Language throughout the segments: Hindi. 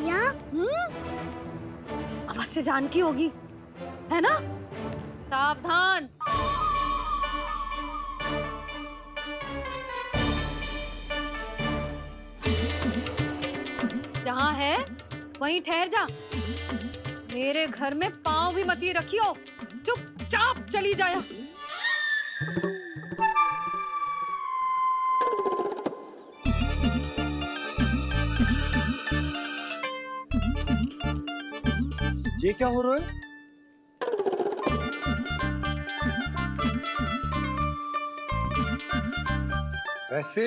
मैया? अवश्य जानकी होगी, है ना? सावधान। जहाँ है वहीं ठहर जा। मेरे घर में पाँव भी मत ही रखियो, चुपचाप चली जाया। ये क्या हो रहा है? वैसे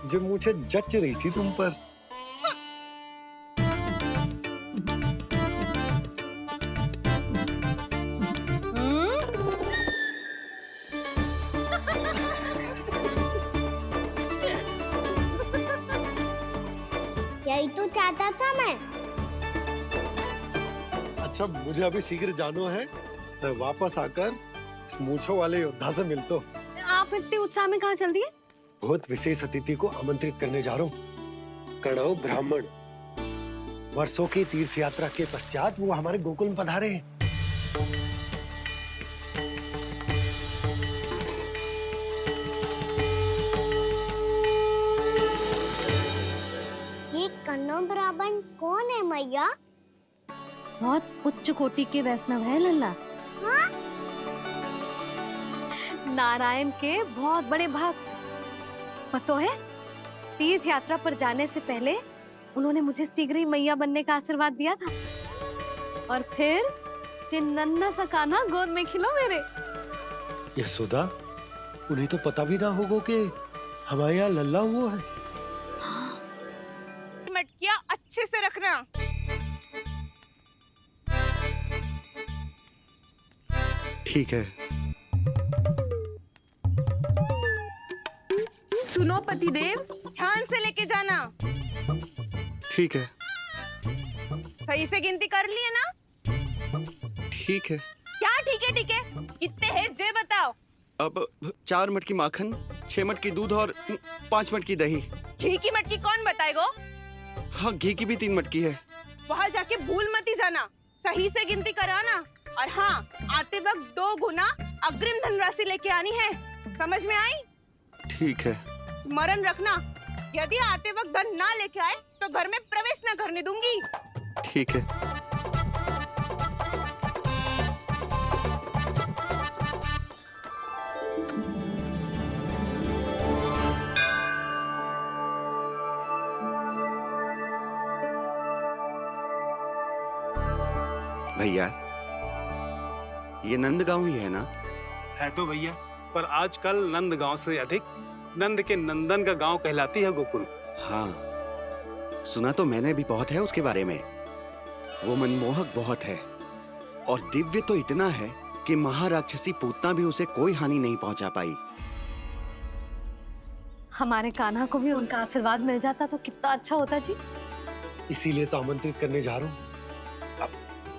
जो मुझे जच रही थी तुम पर। यही तो चाहता था मैं। अच्छा, मुझे अभी शीघ्र जाना है। मैं वापस आकर इस मूंछों वाले योद्धा से मिलता हूँ। आप इतने उत्साह में कहाँ चल दिए? बहुत विशेष अतिथि को आमंत्रित करने जा रहा हूँ। कणव ब्राह्मण। वर्षों की तीर्थ यात्रा के पश्चात वो हमारे गोकुल में पधारे हैं। ये कन्नौ ब्राह्मण कौन है मैया? बहुत उच्च कोटि के वैष्णव है लल्ला। हाँ? नारायण के बहुत बड़े भक्त। पता है, तीर्थ यात्रा पर जाने से पहले उन्होंने मुझे शीघ्र ही मैया बनने का आशीर्वाद दिया था। और फिर चिन्नन्ना सा कान्हा गोद में खिलो मेरे। यशोदा, उन्हें तो पता भी ना होगा कि हमारे यहाँ लल्ला हुआ है। मटकियाँ अच्छे से रखना। ठीक है। सुनो पतिदेव, ध्यान से लेके जाना। ठीक है। सही से गिनती कर लिए ना? ठीक है। क्या ठीक है ठीक है? कितने हैं जे बताओ। अब 4 मटकी माखन, 6 मटकी दूध और 5 मटकी दही। घी की मटकी कौन बताएगा? हाँ, घी की भी 3 मटकी है। वहाँ जाके भूल मत ही जाना, सही से गिनती कराना। और हाँ, आते वक्त 2 गुना अग्रिम धनराशि लेके आनी है। समझ में आई? ठीक है। स्मरण रखना, यदि आते वक्त धन ना लेके आए तो घर में प्रवेश न करने दूंगी। ठीक है। भैया, ये नंदगांव ही है ना? है तो भैया, पर आजकल नंदगांव से अधिक नंद के नंदन का गांव कहलाती है गोकुल। हाँ, सुना तो मैंने भी बहुत है उसके बारे में। वो मनमोहक बहुत है और दिव्य तो इतना है कि महाराक्षसी पूतना भी उसे कोई हानि नहीं पहुंचा पाई। हमारे कान्हा को भी उनका आशीर्वाद मिल जाता तो कितना अच्छा होता जी। इसीलिए तो आमंत्रित करने जा रहा हूँ। अब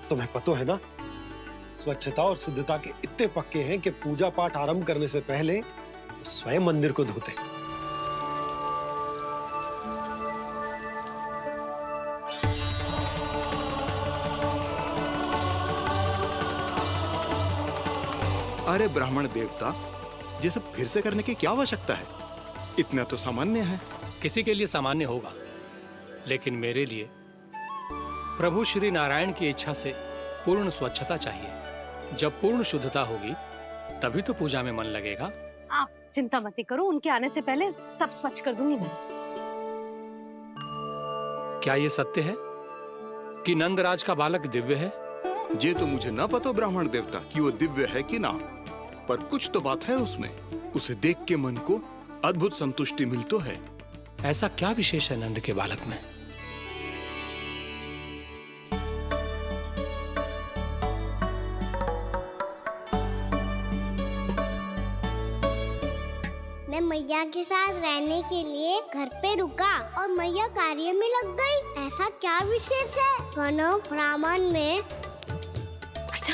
तुम्हें पता है ना, स्वच्छता और शुद्धता के इतने पक्के हैं कि पूजा पाठ आरंभ करने से पहले स्वयं मंदिर को धोते। अरे ब्राह्मण देवता, ये सब फिर से करने की क्या आवश्यकता है? इतना तो सामान्य है। किसी के लिए सामान्य होगा, लेकिन मेरे लिए प्रभु श्री नारायण की इच्छा से पूर्ण स्वच्छता चाहिए। जब पूर्ण शुद्धता होगी तभी तो पूजा में मन लगेगा। आप चिंता मत करो, उनके आने से पहले सब स्वच्छ कर दूंगी मैं। क्या ये सत्य है कि नंदराज का बालक दिव्य है? ये तो मुझे ना पता ब्राह्मण देवता कि वो दिव्य है कि ना, पर कुछ तो बात है उसमें। उसे देख के मन को अद्भुत संतुष्टि मिल तो है। ऐसा क्या विशेष है नंद के बालक में? मैं मैया के साथ रहने के लिए घर पे रुका और मैया कार्य में लग गई। ऐसा क्या विशेष है कन्नौ ब्राह्मण में? अच्छा,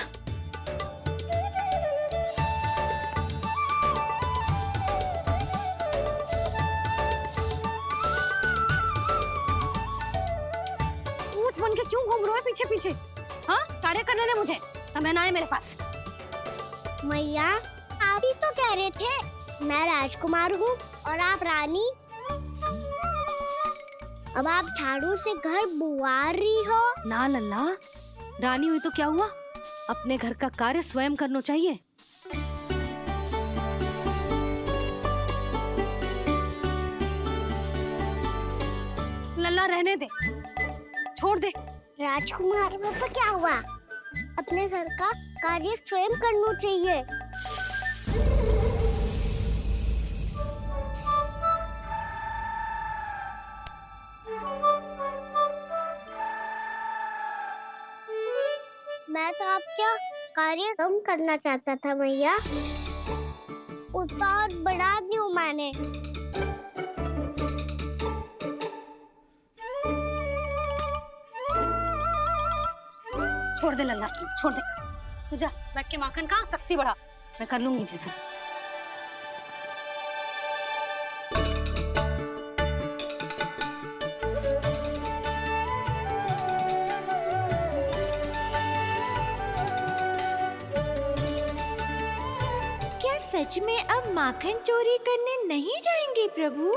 क्यों घूम रहे हो पीछे पीछे? हाँ, कार्य करने दे मुझे, समय ना है मेरे पास। मैया, आप ही तो कह रहे थे मैं राजकुमार हूँ और आप रानी। अब आप झाड़ू से घर बुआर रही हो। ना लल्ला, रानी हुई तो क्या हुआ, अपने घर का कार्य स्वयं करना चाहिए। लल्ला रहने दे, छोड़ दे। राजकुमार में तो क्या हुआ, अपने घर का कार्य स्वयं करना चाहिए। मैं तो आपका कार्य कम करना चाहता था मैया, उसका और बढ़ा दूं मैंने। छोड़ दे लल्ला, छोड़ दे। तू जा बैठ के माखन खा, शक्ति बढ़ा, मैं कर लूंगी जैसे। क्या सच में अब माखन चोरी करने नहीं जाएंगे प्रभु?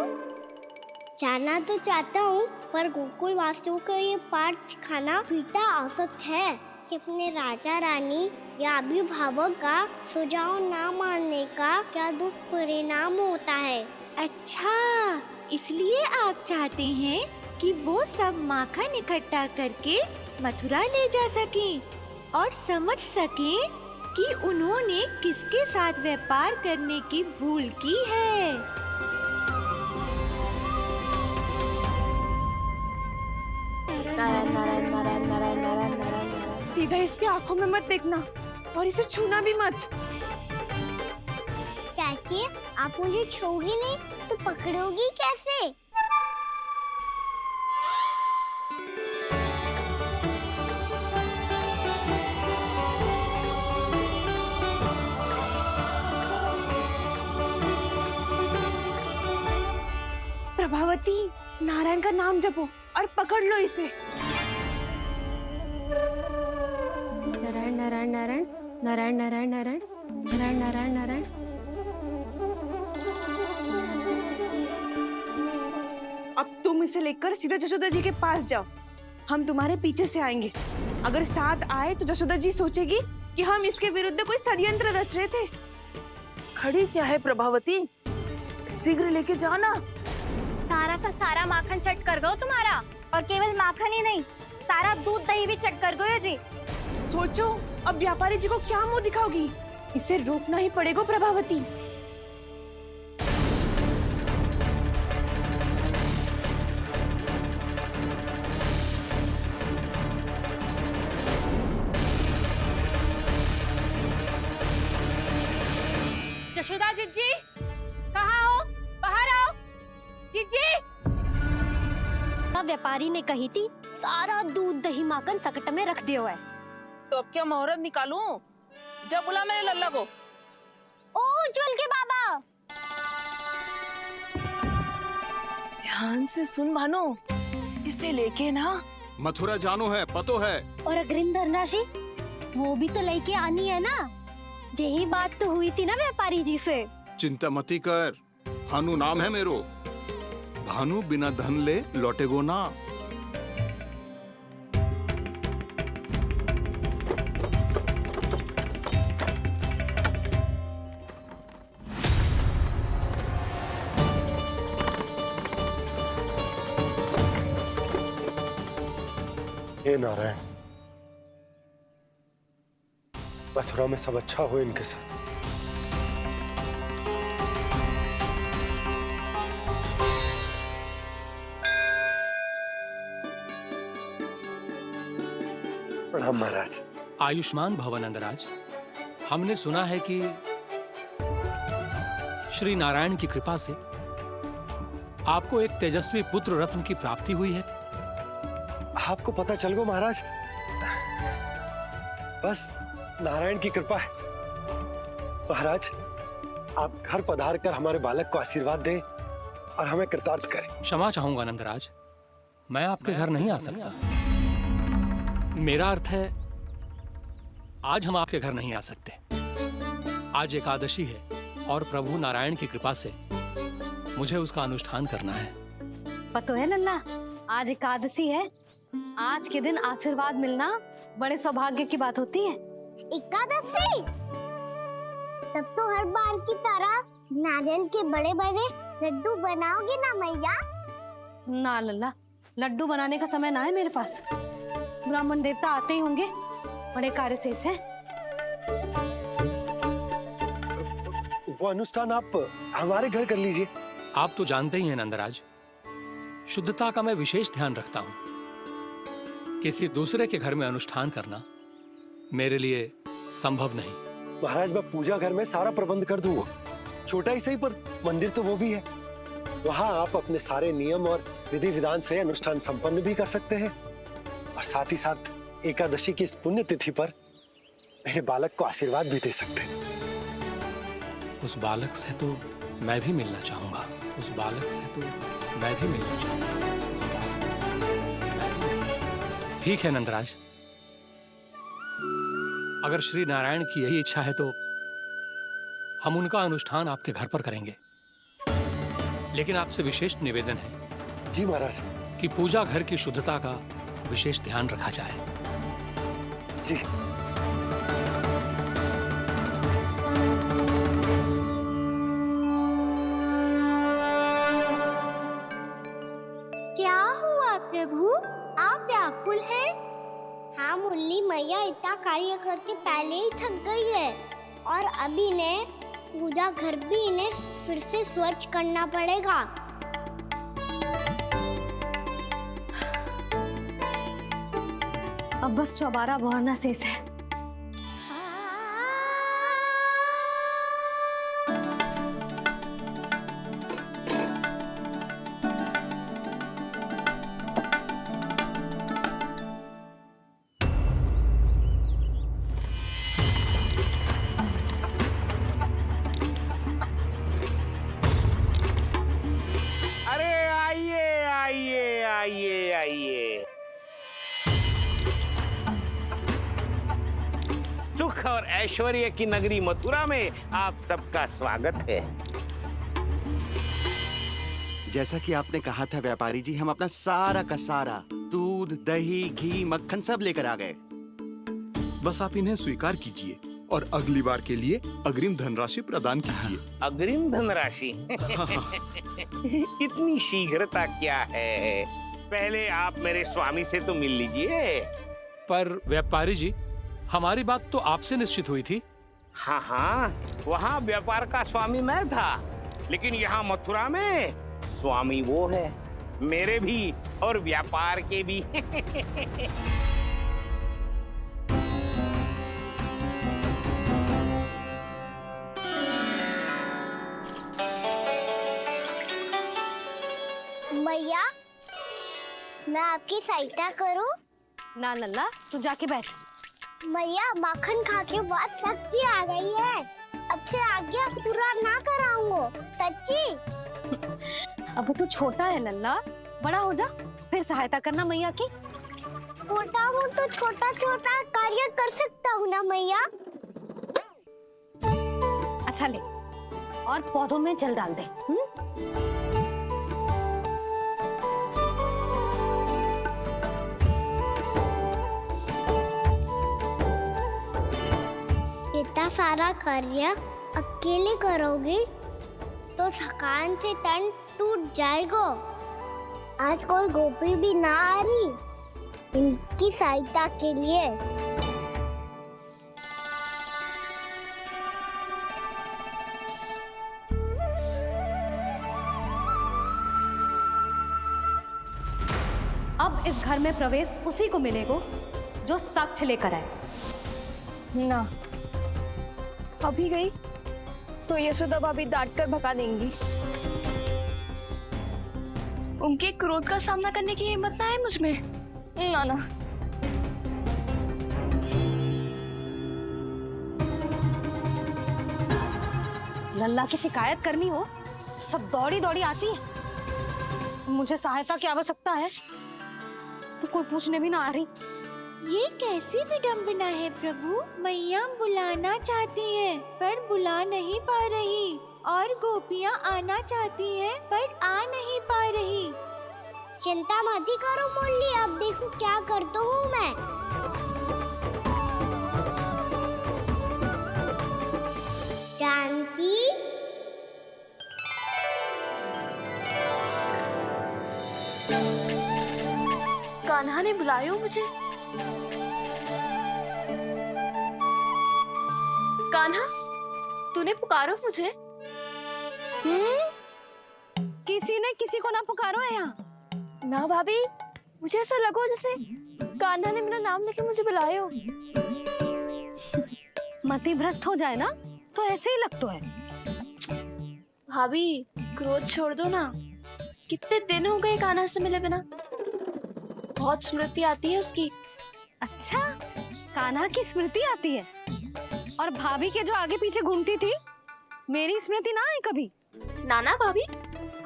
जाना तो चाहता हूँ, पर गोकुल वासियों को ये पाठ सिखाना पिता औसत है कि अपने राजा रानी या अभिभावक का सुझाव ना मानने का क्या दुष्परिणाम होता है। अच्छा, इसलिए आप चाहते हैं कि वो सब माखन इकट्ठा करके मथुरा ले जा सकें और समझ सकें कि उन्होंने किसके साथ व्यापार करने की भूल की है। सीधा इसके आंखों में मत देखना और इसे छूना भी मत। चाची, आप मुझे छोड़ोगी नहीं तो पकड़ोगी कैसे? प्रभावती, नारायण का नाम जपो और पकड़ लो इसे। नारायण नारायण नारायण नारायण नारायण नारायण नारायण नारायण नारायण। अब तुम इसे लेकर सीधा जशोदा जी के पास जाओ, हम तुम्हारे पीछे से आएंगे। अगर साथ आए तो जशोदा जी सोचेगी कि हम इसके विरुद्ध कोई षड्यंत्र रच रहे थे। खड़ी क्या है प्रभावती, शीघ्र लेके जाना। सारा का सारा माखन चट कर गयो तुम्हारा, और केवल माखन ही नहीं, सारा दूध दही भी चट कर गयो जी। सोचो अब व्यापारी जी को क्या मुंह दिखाओगी, इसे रोकना ही पड़ेगा प्रभावती। जशोदा जीजी, कहाँ हो? बाहर आओ जीजी। व्यापारी ने कही थी सारा दूध दही माखन सकट में रख दियो है। तो अब क्या मुहूर्त निकालूं? जब बुला मेरे लल्ला को। ओ उज्जवल के बाबा, ध्यान से सुन भानु, इसे लेके ना मथुरा जानो है, पतो है। और अग्रिम धनराशि वो भी तो लेके आनी है ना, यही बात तो हुई थी ना व्यापारी जी से। चिंता मती कर, भानु नाम है मेरो। भानु बिना धन ले लौटेगो ना। हे नारायण, मथुरा में सब अच्छा हो इनके साथ। प्रणाम महाराज। आयुष्मान भव नंदराज। हमने सुना है कि श्री नारायण की कृपा से आपको एक तेजस्वी पुत्र रत्न की प्राप्ति हुई है। आपको पता चल गो महाराज, बस नारायण की कृपा है। महाराज, आप घर पधार कर हमारे बालक को आशीर्वाद दें और हमें कृतार्थ करें। क्षमा चाहूंगा नंदराज, मैं आपके घर नहीं आ सकता। मेरा अर्थ है आज हम आपके घर नहीं आ सकते। आज एकादशी है और प्रभु नारायण की कृपा से मुझे उसका अनुष्ठान करना है। पतो है लल्ला, आज एकादशी है। आज के दिन आशीर्वाद मिलना बड़े सौभाग्य की बात होती है। एकादशी? तब तो हर बार की तरह नारियल के बड़े बड़े लड्डू बनाओगे ना मैया? ना लल्ला, लड्डू बनाने का समय ना है मेरे पास। ब्राह्मण देवता आते ही होंगे, बड़े कार्य शेष है। वो अनुष्ठान आप हमारे घर कर लीजिए। आप तो जानते ही हैं नंदराज, शुद्धता का मैं विशेष ध्यान रखता हूं। किसी दूसरे के घर में अनुष्ठान करना मेरे लिए संभव नहीं। महाराज, मैं पूजा घर में सारा प्रबंध कर दूंगा। छोटा ही सही, पर मंदिर तो वो भी है। वहां आप अपने सारे नियम और विधि विधान से अनुष्ठान संपन्न भी कर सकते हैं, और साथ ही साथ एकादशी की इस पुण्य तिथि पर मेरे बालक को आशीर्वाद भी दे सकते हैं। उस बालक से तो मैं भी मिलना चाहूंगा। उस बालक से तो मैं भी मिलना चाहूंगा। ठीक है नंदराज, अगर श्री नारायण की यही इच्छा है तो हम उनका अनुष्ठान आपके घर पर करेंगे। लेकिन आपसे विशेष निवेदन है जी महाराज, कि पूजा घर की शुद्धता का विशेष ध्यान रखा जाए। जी। क्या हुआ प्रभु, आप व्याकुल हैं? हाँ मुरली मैया इतना कार्य करके पहले ही थक गई है, और अभी ने पूजा घर भी इन्हें फिर से स्वच्छ करना पड़ेगा। अब बस चौबारा बहरना शेष है। अरे आइए आइए आइए आइए, सुख और ऐश्वर्य की नगरी मथुरा में आप सबका स्वागत है। जैसा कि आपने कहा था व्यापारी जी, हम अपना सारा का सारा दूध, दही, घी, मक्खन सब लेकर आ गए। बस आप इन्हें स्वीकार कीजिए और अगली बार के लिए अग्रिम धनराशि प्रदान कीजिए। अग्रिम धनराशि? इतनी शीघ्रता क्या है? पहले आप मेरे स्वामी से तो मिल लीजिए। पर व्यापारी जी, हमारी बात तो आपसे निश्चित हुई थी। हाँ हाँ, वहाँ व्यापार का स्वामी मैं था, लेकिन यहाँ मथुरा में स्वामी वो है, मेरे भी और व्यापार के भी। मैया, मैं आपकी सहायता करूं? ना लल्ला, तू जाके बैठ। मैया, माखन खा के बहुत शक्ति आ गई है। अब से आगे पूरा ना कराऊंगा, सच्ची। अब तू छोटा है लल्ला, बड़ा हो जा फिर सहायता करना मैया की। छोटा हूँ तो छोटा छोटा कार्य कर सकता हूँ ना मैया। अच्छा ले, और पौधों में जल डाल दे। इतना सारा कार्य अकेले करोगे तो थकान से तन टूट जाएगा। आज कोई गोपी भी ना आ रही इनकी सहायता के लिए। अब इस घर में प्रवेश उसी को मिलेगा जो साक्ष्य लेकर आए। ना, अभी गई तो यशोदा भाभी डांट कर भगा देंगी। उनके क्रोध का सामना करने की हिम्मत ना है मुझ में। ना ना। लल्ला की शिकायत करनी हो सब दौड़ी दौड़ी आती है। मुझे सहायता की आवश्यकता है तो कोई पूछने भी ना आ रही। ये कैसी विडंबना है प्रभु। मैया बुलाना चाहती हैं पर बुला नहीं पा रही, और गोपियाँ आना चाहती हैं पर आ नहीं पा रही। चिंता मत ही करो मुरली, अब देखो क्या करता हूँ मैं। जानकी, कान्हा ने बुलाया मुझे। कान्हा, तूने पुकारो मुझे। किसी ने किसी को ना पुकारो है यहाँ। ना भाभी, मुझे ऐसा लगो जैसे कान्हा ने मेरा नाम लेके मुझे बुलायो। मति भ्रष्ट हो जाए ना तो ऐसे ही लगता है। भाभी, क्रोध छोड़ दो ना। कितने दिन हो गए कान्हा से मिले बिना। बहुत स्मृति आती है उसकी। अच्छा, कान्हा की स्मृति आती है? और भाभी के जो आगे पीछे घूमती थी, मेरी स्मृति ना आई कभी? नाना भाभी,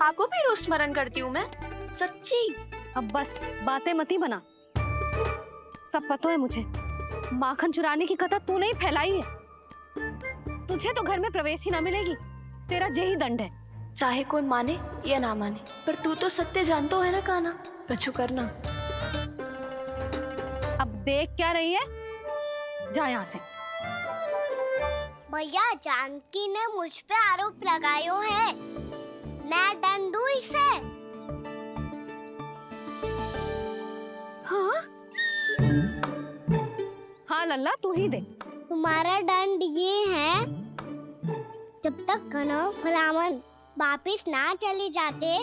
आपको भी रोज स्मरण करती हूँ मैं, सच्ची। अब बस बातें मत ही बना। सब पता है मुझे। माखन चुराने की कथा तूने ही फैलाई है। तुझे तो घर में प्रवेश ही ना मिलेगी। तेरा यही दंड है। चाहे कोई माने या ना माने, पर तू तो सत्य जानता है ना कान्हा। कछु करना। अब देख क्या रही है, जा यहाँ से। भैया, जानकी ने मुझ पे आरोप लगायो है, मैं दंड दूं इसे। हाँ हाँ लल्ला, तू ही दे। तुम्हारा दंड ये है, जब तक कनव ब्राह्मण वापिस ना चले जाते,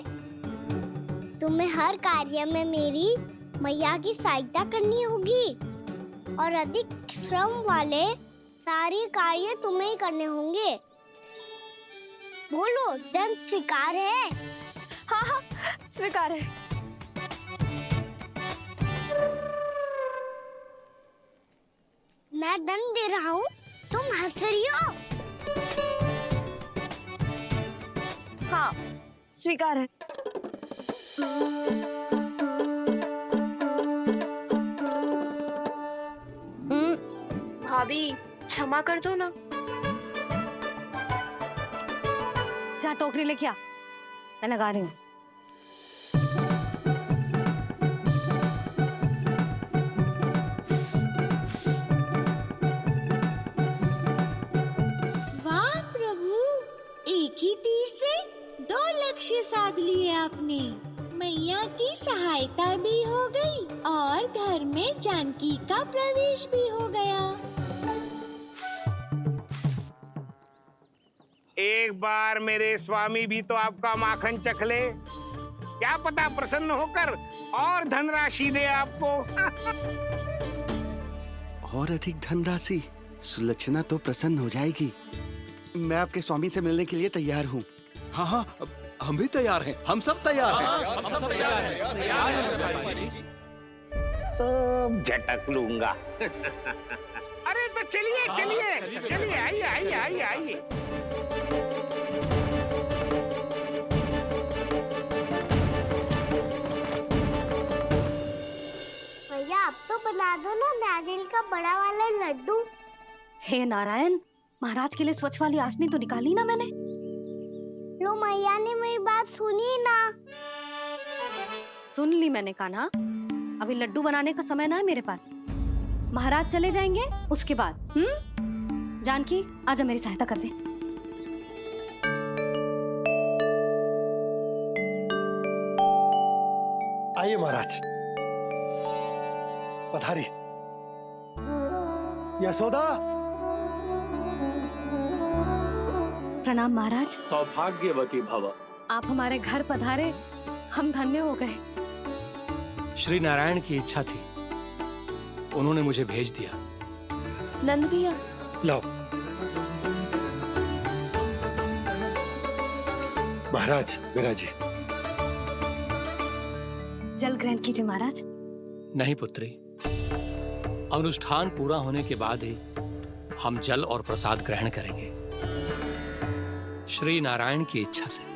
तुम्हें हर कार्य में मेरी मैया की सहायता करनी होगी, और अधिक श्रम वाले सारे कार्य तुम्हें ही करने होंगे। बोलो, दंड स्वीकार है? हाँ हाँ, स्वीकार है। मैं दंड दे रहा हूँ, तुम हंस रही हो? हाँ, स्वीकार है। भाभी, क्षमा कर दो ना। जा टोकरी लेके आ, मैं लगा रही हूँ। वाह प्रभु, एक ही तीर से 2 लक्ष्य साध लिए आपने। मैया की सहायता भी हो गई और घर में जानकी का प्रवेश भी हो गया। एक बार मेरे स्वामी भी तो आपका माखन चख ले, क्या पता प्रसन्न होकर और धनराशि दे आपको। और अधिक धनराशि? सुलक्षणा तो प्रसन्न हो जाएगी। मैं आपके स्वामी से मिलने के लिए तैयार हूँ। हाँ हाँ, हम भी तैयार हैं। हम सब तैयार हैं। हम सब तैयार हैं। सब झटक लूंगा। अरे तो चलिए चलिए चलिए, आइए आइए आइए आइए। भैया, अब तो बना दो ना नारियल का बड़ा वाला लड्डू। हे नारायण, महाराज के लिए स्वच्छ वाली आसनी तो निकाली ना मैंने। लो, मैया ने मेरी बात सुनी ना। सुन ली मैंने कान्हा। अभी लड्डू बनाने का समय ना है मेरे पास। महाराज चले जाएंगे उसके बाद। जानकी, आजा मेरी सहायता कर दे। आइए महाराज, पधारी। यशोदा। प्रणाम महाराज। सौभाग्यवती भव। आप हमारे घर पधारे, हम धन्य हो गए। श्री नारायण की इच्छा थी, उन्होंने मुझे भेज दिया। नंद भैया, लाओ। महाराज, मेरा जी। जल ग्रहण कीजिए महाराज। नहीं पुत्री, अनुष्ठान पूरा होने के बाद ही हम जल और प्रसाद ग्रहण करेंगे, श्री नारायण की इच्छा से।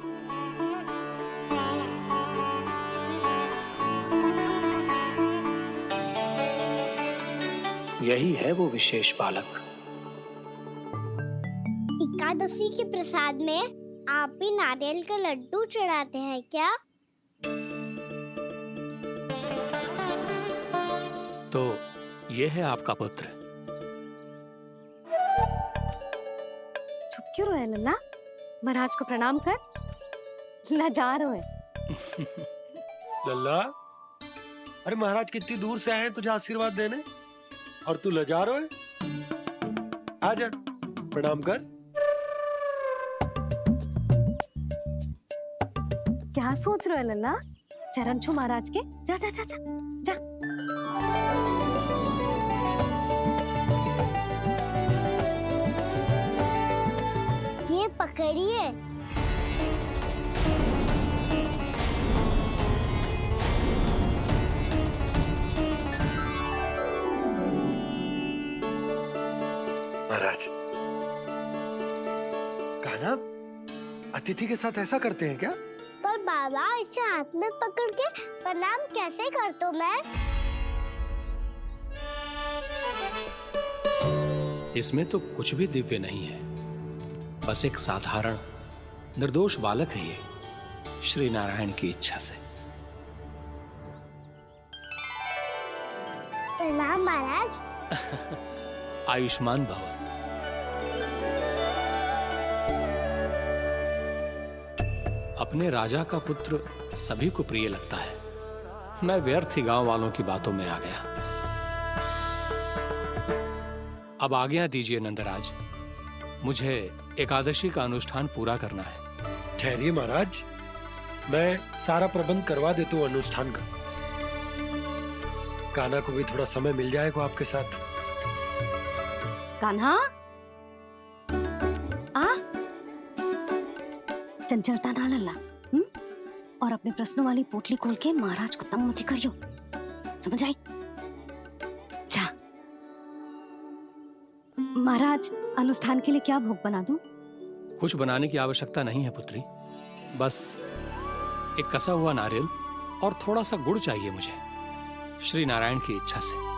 यही है वो विशेष बालक। एकादशी के प्रसाद में आप भी नारियल का लड्डू चढ़ाते हैं क्या? तो ये है आपका पुत्र। चुप क्यों रहे लल्ला? महाराज को प्रणाम कर। लजा रहे है। लल्ला, अरे महाराज कितनी दूर से आए हैं तुझे आशीर्वाद देने और तू लजा रहा है? आजा, प्रणाम कर। क्या सोच रहे हो लल्ला? चरण छू महाराज के। जा जा जा जा जा। ये पकड़िए। महाराज, कान्हा अतिथि के साथ ऐसा करते हैं क्या? पर बाबा, इसे हाथ में पकड़ के प्रणाम कैसे करता हूँ मैं? इसमें तो कुछ भी दिव्य नहीं है, बस एक साधारण निर्दोष बालक है ये, श्री नारायण की इच्छा से। प्रणाम महाराज। आयुष्मान भव। अपने राजा का पुत्र सभी को प्रिय लगता है। मैं व्यर्थ ही गांव वालों की बातों में आ गया। अब आज्ञा दीजिए नंदराज, मुझे एकादशी का अनुष्ठान पूरा करना है। ठहरिए महाराज, मैं सारा प्रबंध करवा देता हूँ अनुष्ठान का। कान्हा को भी थोड़ा समय मिल जाएगा आपके साथ। कान्हा, आ चंचलता ना लल्ला। और अपने प्रश्नों वाली पोटली खोल के महाराज को तंग मत करियो, समझ आई? जा। महाराज, अनुष्ठान के लिए क्या भोग बना दूं? कुछ बनाने की आवश्यकता नहीं है पुत्री, बस एक कसा हुआ नारियल और थोड़ा सा गुड़ चाहिए मुझे, श्री नारायण की इच्छा से।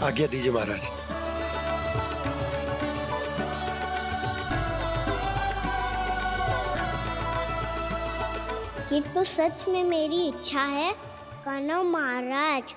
आज्ञा दीजिए महाराज। ये तो सच में मेरी इच्छा है। कान्हा महाराज,